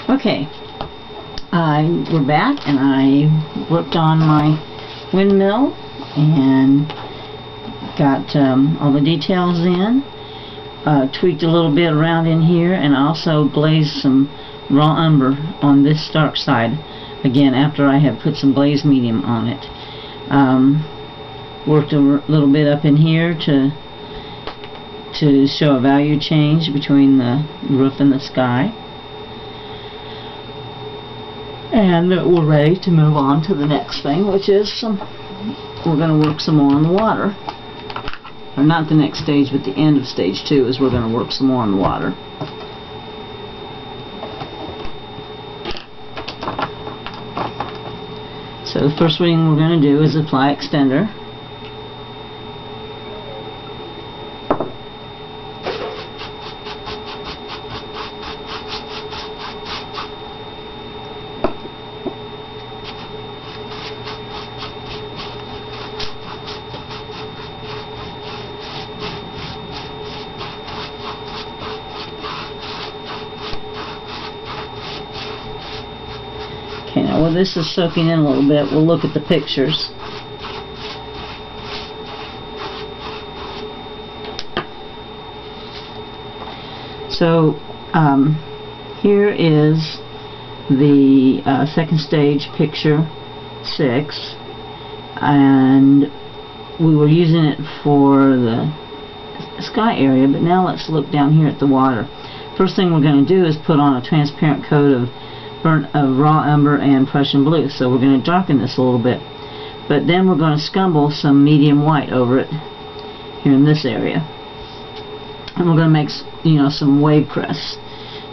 Okay, we're back, and I worked on my windmill and got all the details in. Tweaked a little bit around in here, and also glazed some raw umber on this stark side again after I have put some glaze medium on it. Worked a little bit up in here to show a value change between the roof and the sky. And we're ready to move on to the next thing, which is we're going to work some more on the water. Or not the next stage, but the end of stage 2 is we're going to work some more on the water. So the first thing we're going to do is apply extender. Okay, now while this is soaking in a little bit, we'll look at the pictures. So here is the second stage, picture 6, and we were using it for the sky area, but now let's look down here at the water. First thing we're going to do is put on a transparent coat of raw umber and Prussian blue. So we're going to darken this a little bit, but then we're going to scumble some medium white over it here in this area, and we're going to make some wave crest.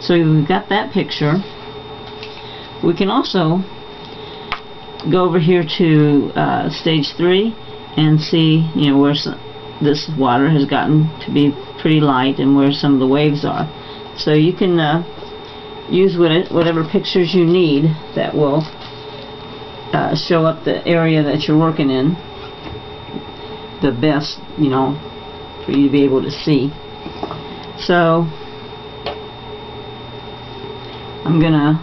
So we've got that picture. We can also go over here to stage 3 and see where this water has gotten to be pretty light and where some of the waves are. So you can use whatever pictures you need that will show up the area that you're working in the best, for you to be able to see. So I'm gonna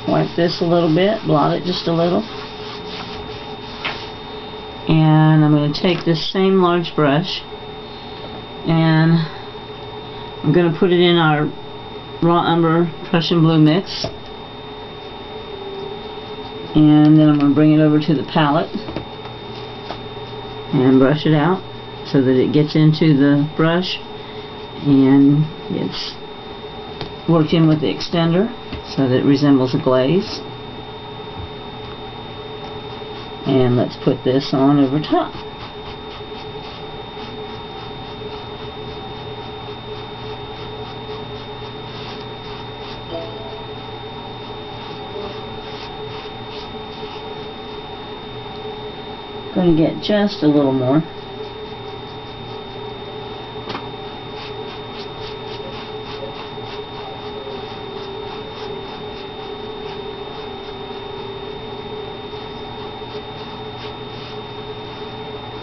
wipe this a little bit, blot it just a little, and I'm going to take this same large brush and I'm going to put it in our raw umber Prussian blue mix, and then I'm going to bring it over to the palette and brush it out so that it gets into the brush and it's worked in with the extender so that it resembles a glaze. And let's put this on over top. Going to get just a little more.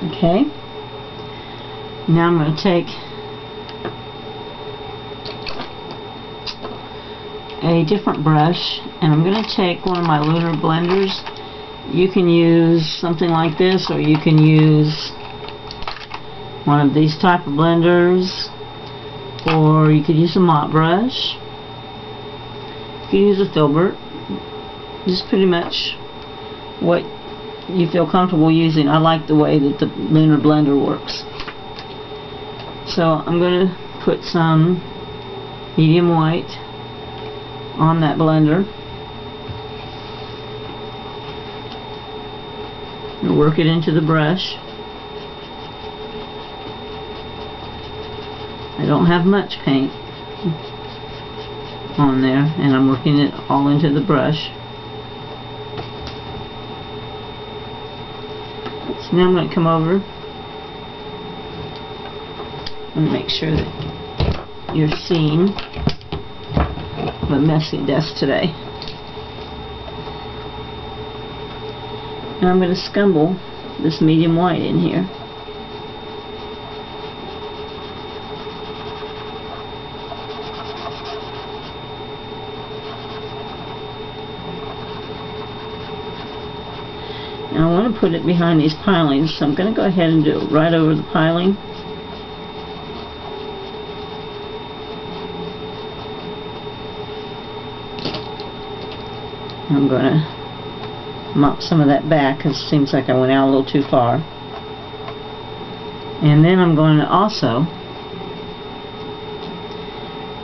Okay. Now I'm going to take a different brush, and I'm going to take one of my lunar blenders. You can use something like this, or you can use one of these type of blenders, or you could use a mop brush. You could use a filbert. Just pretty much what you feel comfortable using. I like the way that the lunar blender works. So I'm going to put some medium white on that blender and work it into the brush. I don't have much paint on there, and I'm working it all into the brush. So now I'm going to come over and make sure that you're seeing the messy desk today. And I'm going to scumble this medium white in here. Now I want to put it behind these pilings, so I'm going to go ahead and do it right over the piling. I'm going to mop some of that back because it seems like I went out a little too far. And then I'm going to also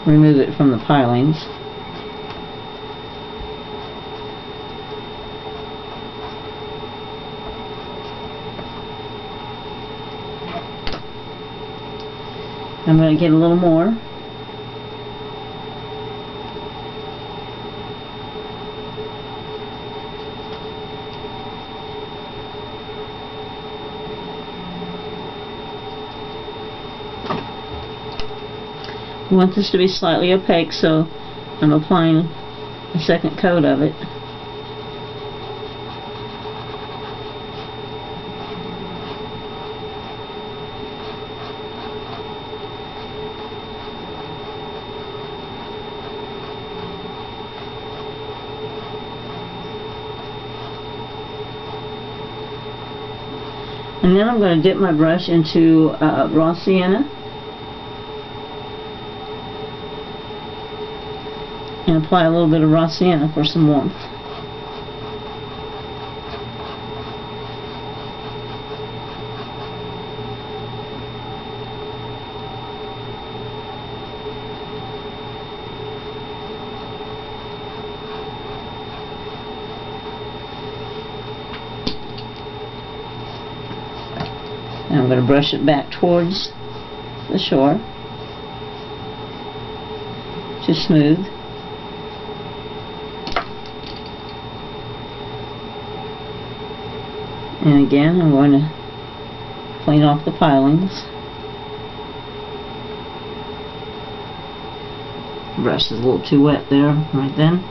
remove it from the pilings. I'm going to get a little more. I want this to be slightly opaque, so I'm applying a second coat of it. And then I'm going to dip my brush into raw sienna and apply a little bit of raw sienna for some warmth. And I'm going to brush it back towards the shore to smooth. And again, I'm going to clean off the pilings. The brush is a little too wet there, right then.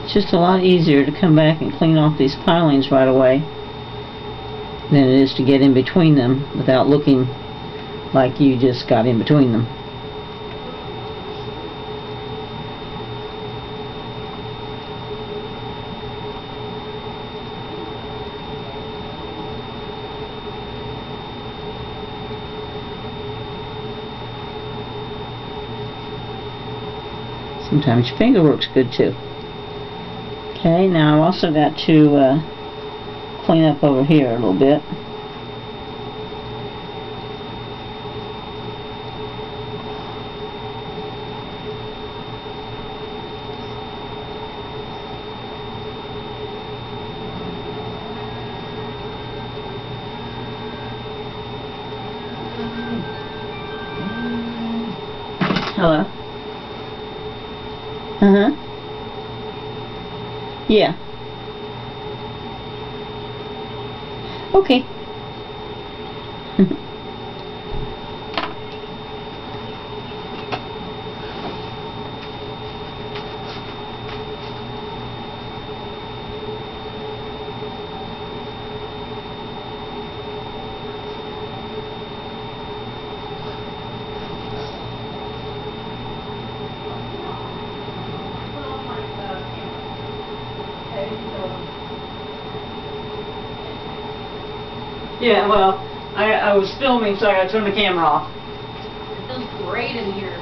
It's just a lot easier to come back and clean off these pilings right away than it is to get in between them without looking like you just got in between them. Sometimes your finger works good too. Okay, now I've also got to clean up over here a little bit. Hello? Uh-huh. Yeah. Okay. Yeah, well, I was filming, so I gotta turn the camera off. It feels great in here.